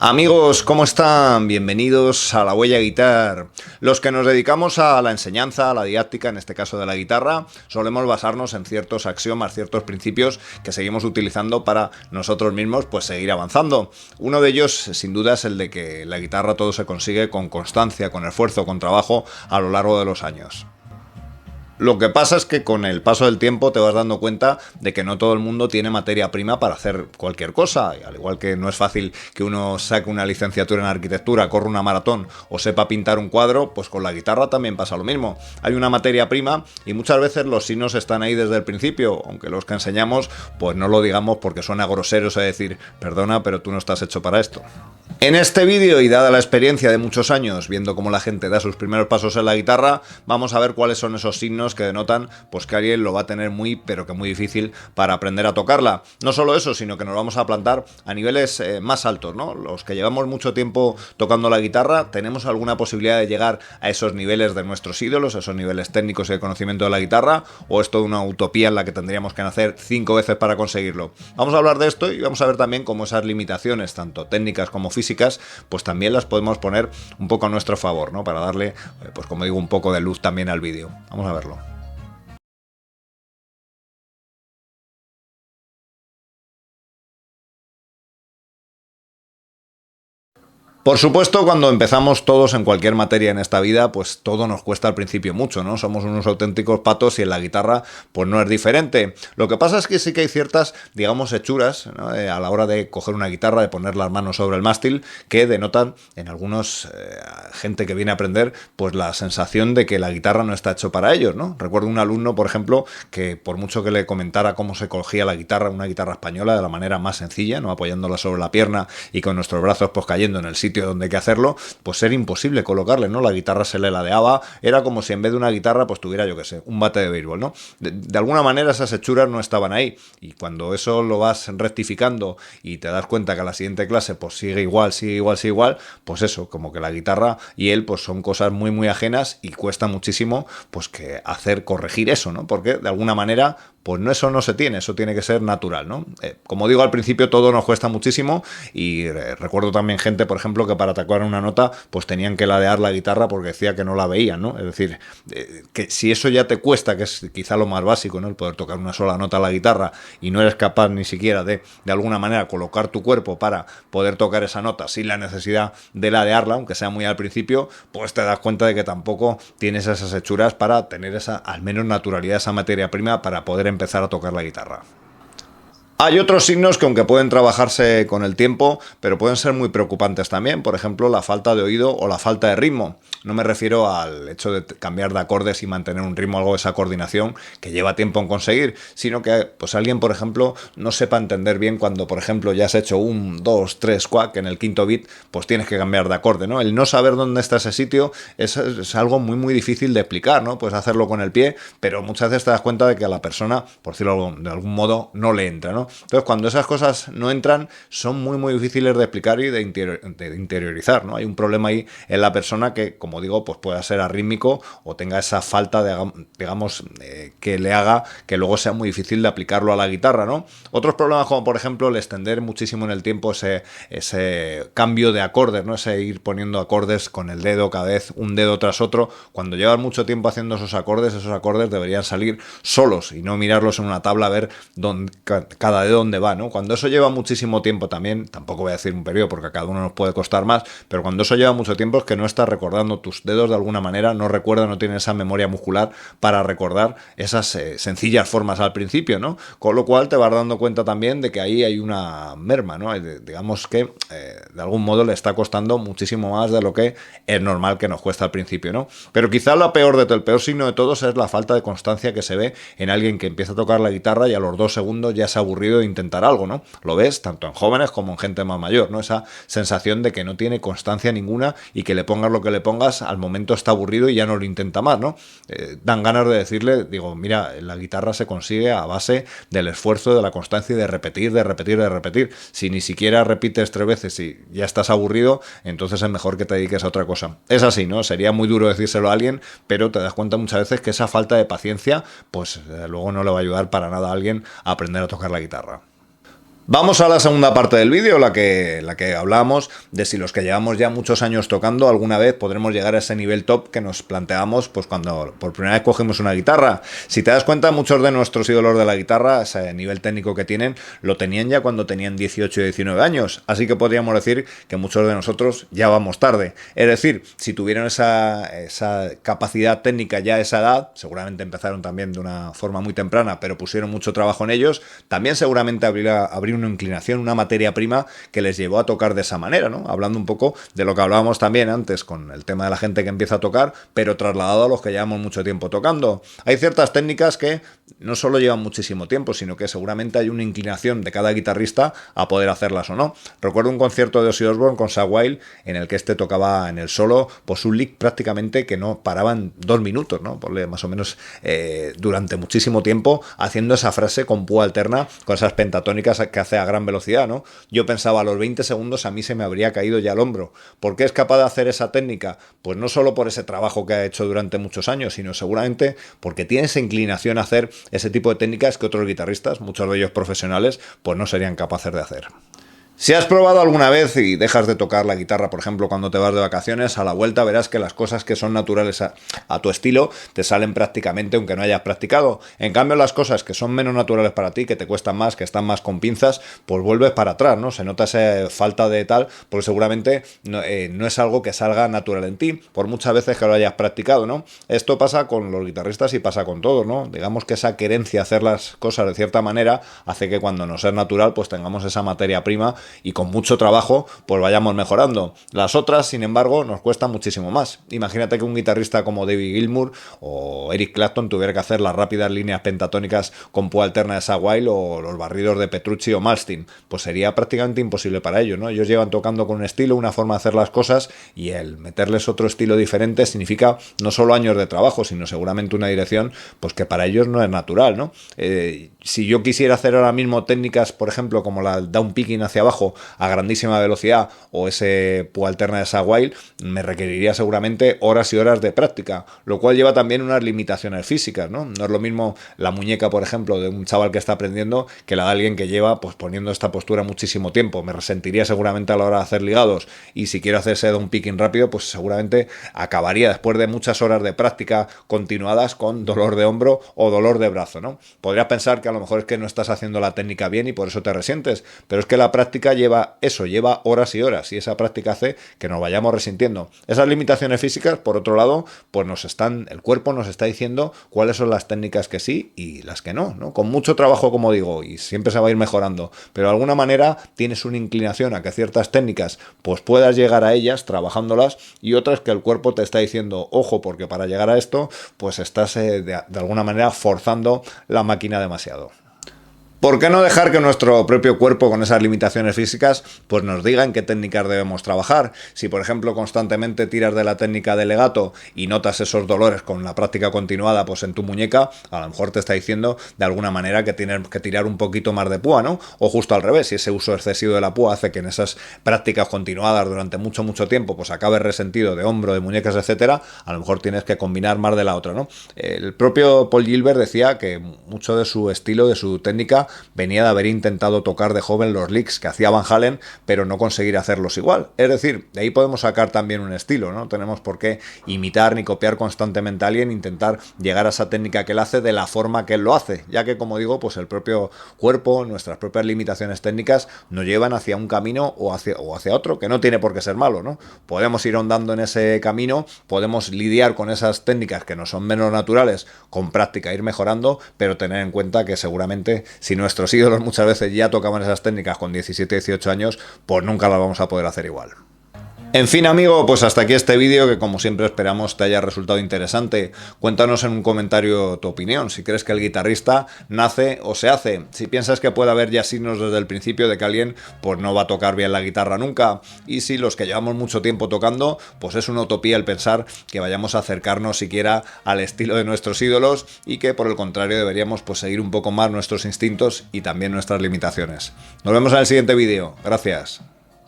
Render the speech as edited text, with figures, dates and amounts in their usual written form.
Amigos, ¿cómo están? Bienvenidos a La Huella Guitar. Los que nos dedicamos a la enseñanza, a la didáctica, en este caso de la guitarra, solemos basarnos en ciertos axiomas, ciertos principios que seguimos utilizando para nosotros mismos pues seguir avanzando. Uno de ellos, sin duda, es el de que la guitarra todo se consigue con constancia, con esfuerzo, con trabajo a lo largo de los años. Lo que pasa es que con el paso del tiempo te vas dando cuenta de que no todo el mundo tiene materia prima para hacer cualquier cosa. Y al igual que no es fácil que uno saque una licenciatura en arquitectura, corra una maratón o sepa pintar un cuadro, pues con la guitarra también pasa lo mismo. Hay una materia prima y muchas veces los signos están ahí desde el principio, aunque los que enseñamos pues no lo digamos porque suena grosero, es decir, perdona, pero tú no estás hecho para esto. En este vídeo, y dada la experiencia de muchos años viendo cómo la gente da sus primeros pasos en la guitarra, vamos a ver cuáles son esos signos que denotan pues que alguien lo va a tener muy, pero que muy difícil para aprender a tocarla. No solo eso, sino que nos vamos a plantar a niveles más altos, ¿no? Los que llevamos mucho tiempo tocando la guitarra, tenemos alguna posibilidad de llegar a esos niveles de nuestros ídolos, a esos niveles técnicos y de conocimiento de la guitarra, o es toda una utopía en la que tendríamos que nacer 5 veces para conseguirlo. Vamos a hablar de esto y vamos a ver también cómo esas limitaciones, tanto técnicas como físicas, pues también las podemos poner un poco a nuestro favor, ¿no? Para darle, pues como digo, un poco de luz también al vídeo. Vamos a verlo. Por supuesto, cuando empezamos todos en cualquier materia en esta vida, pues todo nos cuesta al principio mucho, ¿no? Somos unos auténticos patos y en la guitarra pues no es diferente. Lo que pasa es que sí que hay ciertas, digamos, hechuras, ¿no? A la hora de coger una guitarra, de poner las manos sobre el mástil, que denotan en algunos gente que viene a aprender pues la sensación de que la guitarra no está hecho para ellos, ¿no? Recuerdo un alumno, por ejemplo, que por mucho que le comentara cómo se cogía la guitarra, una guitarra española, de la manera más sencilla, ¿no? Apoyándola sobre la pierna y con nuestros brazos pues cayendo en el sitio donde hay que hacerlo, pues era imposible colocarle, ¿no? La guitarra se le ladeaba, era como si en vez de una guitarra pues tuviera, yo qué sé, un bate de béisbol, ¿no? De alguna manera esas hechuras no estaban ahí, y cuando eso lo vas rectificando y te das cuenta que a la siguiente clase pues sigue igual, pues eso, como que la guitarra y él pues son cosas muy muy ajenas y cuesta muchísimo pues que corregir eso, ¿no? Porque de alguna manera pues no, eso no se tiene, eso tiene que ser natural, ¿no? Como digo, al principio todo nos cuesta muchísimo y recuerdo también gente, por ejemplo, que para tocar una nota pues tenían que ladear la guitarra porque decía que no la veían, ¿no? Es decir, que si eso ya te cuesta, que es quizá lo más básico, ¿no? El poder tocar una sola nota a la guitarra y no eres capaz ni siquiera de alguna manera colocar tu cuerpo para poder tocar esa nota sin la necesidad de ladearla, aunque sea muy al principio, pues te das cuenta de que tampoco tienes esas hechuras para tener esa, al menos, naturalidad, esa materia prima para poder empezar a tocar la guitarra. Hay otros signos que aunque pueden trabajarse con el tiempo, pero pueden ser muy preocupantes también. Por ejemplo, la falta de oído o la falta de ritmo. No me refiero al hecho de cambiar de acordes y mantener un ritmo, algo de esa coordinación que lleva tiempo en conseguir, sino que pues alguien, por ejemplo, no sepa entender bien cuando, por ejemplo, ya has hecho 1, 2, 3, 4, que en el quinto beat pues tienes que cambiar de acorde, ¿no? El no saber dónde está ese sitio es algo muy muy difícil de explicar, ¿no? Puedes hacerlo con el pie, pero muchas veces te das cuenta de que a la persona, por decirlo de algún modo, no le entra, ¿no? Entonces, cuando esas cosas no entran, son muy muy difíciles de explicar y de interiorizar, ¿no? Hay un problema ahí en la persona que, como digo, pues pueda ser arrítmico o tenga esa falta de, digamos, que le haga que luego sea muy difícil de aplicarlo a la guitarra, ¿no? Otros problemas, como por ejemplo el extender muchísimo en el tiempo ese cambio de acordes, ¿no? Ese ir poniendo acordes con el dedo cada vez, un dedo tras otro. Cuando llevas mucho tiempo haciendo esos acordes deberían salir solos y no mirarlos en una tabla a ver cada dedo dónde va, ¿no? Cuando eso lleva muchísimo tiempo también, tampoco voy a decir un periodo porque a cada uno nos puede costar más, pero cuando eso lleva mucho tiempo es que no estás recordando tus dedos de alguna manera, no tienen esa memoria muscular para recordar esas sencillas formas al principio, ¿no? Con lo cual te vas dando cuenta también de que ahí hay una merma, ¿no? Digamos que de algún modo le está costando muchísimo más de lo que es normal que nos cuesta al principio, ¿no? Pero quizá el peor signo de todos es la falta de constancia que se ve en alguien que empieza a tocar la guitarra y a los 2 segundos ya se ha aburrido de intentar algo, ¿no? Lo ves tanto en jóvenes como en gente más mayor, ¿no? Esa sensación de que no tiene constancia ninguna y que le pongas lo que le pongas, al momento está aburrido y ya no lo intenta más, ¿no? Dan ganas de decirle, digo, mira, la guitarra se consigue a base del esfuerzo, de la constancia y de repetir. Si ni siquiera repites 3 veces y ya estás aburrido, entonces es mejor que te dediques a otra cosa. Es así, ¿no? Sería muy duro decírselo a alguien, pero te das cuenta muchas veces que esa falta de paciencia, pues luego no le va a ayudar para nada a alguien a aprender a tocar la guitarra. Vamos a la segunda parte del vídeo, la que hablábamos de si los que llevamos ya muchos años tocando alguna vez podremos llegar a ese nivel top que nos planteamos pues cuando por primera vez cogemos una guitarra. Si te das cuenta, muchos de nuestros ídolos de la guitarra, ese nivel técnico que tienen, lo tenían ya cuando tenían 18 y 19 años. Así que podríamos decir que muchos de nosotros ya vamos tarde. Es decir, si tuvieron esa capacidad técnica ya a esa edad, seguramente empezaron también de una forma muy temprana, pero pusieron mucho trabajo en ellos, también seguramente habría una inclinación, una materia prima que les llevó a tocar de esa manera, ¿no? Hablando un poco de lo que hablábamos también antes con el tema de la gente que empieza a tocar, pero trasladado a los que llevamos mucho tiempo tocando. Hay ciertas técnicas que no solo llevan muchísimo tiempo, sino que seguramente hay una inclinación de cada guitarrista a poder hacerlas o no. Recuerdo un concierto de Ozzy Osbourne con Zakk Wylde en el que este tocaba en el solo pues un lick prácticamente que no paraba en 2 minutos, ¿no? Ponle más o menos durante muchísimo tiempo haciendo esa frase con púa alterna, con esas pentatónicas que hace a gran velocidad, ¿no? Yo pensaba, a los 20 segundos a mí se me habría caído ya el hombro. ¿Por qué es capaz de hacer esa técnica? Pues no solo por ese trabajo que ha hecho durante muchos años, sino seguramente porque tiene esa inclinación a hacer ese tipo de técnicas que otros guitarristas, muchos de ellos profesionales, pues no serían capaces de hacer. Si has probado alguna vez y dejas de tocar la guitarra, por ejemplo, cuando te vas de vacaciones, a la vuelta verás que las cosas que son naturales a tu estilo te salen prácticamente aunque no hayas practicado. En cambio, las cosas que son menos naturales para ti, que te cuestan más, que están más con pinzas, pues vuelves para atrás, ¿no? Se nota esa falta de tal, porque seguramente no es algo que salga natural en ti, por muchas veces que lo hayas practicado, ¿no? Esto pasa con los guitarristas y pasa con todos, ¿no? Digamos que esa querencia a hacer las cosas de cierta manera hace que cuando nos es natural, pues tengamos esa materia prima y con mucho trabajo pues vayamos mejorando. Las otras, sin embargo, nos cuestan muchísimo más. Imagínate que un guitarrista como David Gilmour o Eric Clapton tuviera que hacer las rápidas líneas pentatónicas con púa alterna de Zakk Wylde o los barridos de Petrucci o Malmsteen, pues sería prácticamente imposible para ellos, ¿no? Ellos llevan tocando con un estilo, una forma de hacer las cosas, y el meterles otro estilo diferente significa no solo años de trabajo, sino seguramente una dirección pues que para ellos no es natural, ¿no? Si yo quisiera hacer ahora mismo técnicas, por ejemplo, como la down picking hacia abajo a grandísima velocidad o ese púa alterna de Zakk Wylde, me requeriría seguramente horas y horas de práctica, lo cual lleva también unas limitaciones físicas, ¿no? No es lo mismo la muñeca, por ejemplo, de un chaval que está aprendiendo que la de alguien que lleva pues poniendo esta postura muchísimo tiempo. Me resentiría seguramente a la hora de hacer ligados, y si quiero hacer ese down picking rápido, pues seguramente acabaría después de muchas horas de práctica continuadas con dolor de hombro o dolor de brazo, ¿no? Podrías pensar que a lo mejor es que no estás haciendo la técnica bien y por eso te resientes, pero es que la práctica lleva horas y horas, y esa práctica hace que nos vayamos resintiendo. Esas limitaciones físicas, por otro lado, pues el cuerpo nos está diciendo cuáles son las técnicas que sí y las que no, ¿no? Con mucho trabajo, como digo, y siempre se va a ir mejorando, pero de alguna manera tienes una inclinación a que ciertas técnicas pues puedas llegar a ellas trabajándolas, y otras que el cuerpo te está diciendo, ojo, porque para llegar a esto pues estás de alguna manera forzando la máquina demasiado. ¿Por qué no dejar que nuestro propio cuerpo, con esas limitaciones físicas, pues nos diga en qué técnicas debemos trabajar? Si, por ejemplo, constantemente tiras de la técnica de legato y notas esos dolores con la práctica continuada pues en tu muñeca, a lo mejor te está diciendo de alguna manera que tienes que tirar un poquito más de púa, ¿no? O justo al revés, si ese uso excesivo de la púa hace que en esas prácticas continuadas durante mucho tiempo pues acabes resentido de hombro, de muñecas, etcétera, a lo mejor tienes que combinar más de la otra, ¿no? El propio Paul Gilbert decía que mucho de su estilo, de su técnica, venía de haber intentado tocar de joven los licks que hacía Van Halen, pero no conseguir hacerlos igual. Es decir, de ahí podemos sacar también un estilo, ¿no? Tenemos por qué imitar ni copiar constantemente a alguien, intentar llegar a esa técnica que él hace de la forma que él lo hace, ya que, como digo, pues el propio cuerpo, nuestras propias limitaciones técnicas nos llevan hacia un camino o hacia otro, que no tiene por qué ser malo, ¿no? Podemos ir ahondando en ese camino, podemos lidiar con esas técnicas que nos son menos naturales, con práctica ir mejorando, pero tener en cuenta que seguramente si nuestros ídolos muchas veces ya tocaban esas técnicas con 17, 18 años, pues nunca las vamos a poder hacer igual. En fin, amigo, pues hasta aquí este vídeo, que como siempre esperamos te haya resultado interesante. Cuéntanos en un comentario tu opinión, si crees que el guitarrista nace o se hace, si piensas que puede haber ya signos desde el principio de que alguien pues no va a tocar bien la guitarra nunca, y si los que llevamos mucho tiempo tocando, pues es una utopía el pensar que vayamos a acercarnos siquiera al estilo de nuestros ídolos, y que por el contrario deberíamos pues seguir un poco más nuestros instintos y también nuestras limitaciones. Nos vemos en el siguiente vídeo. Gracias.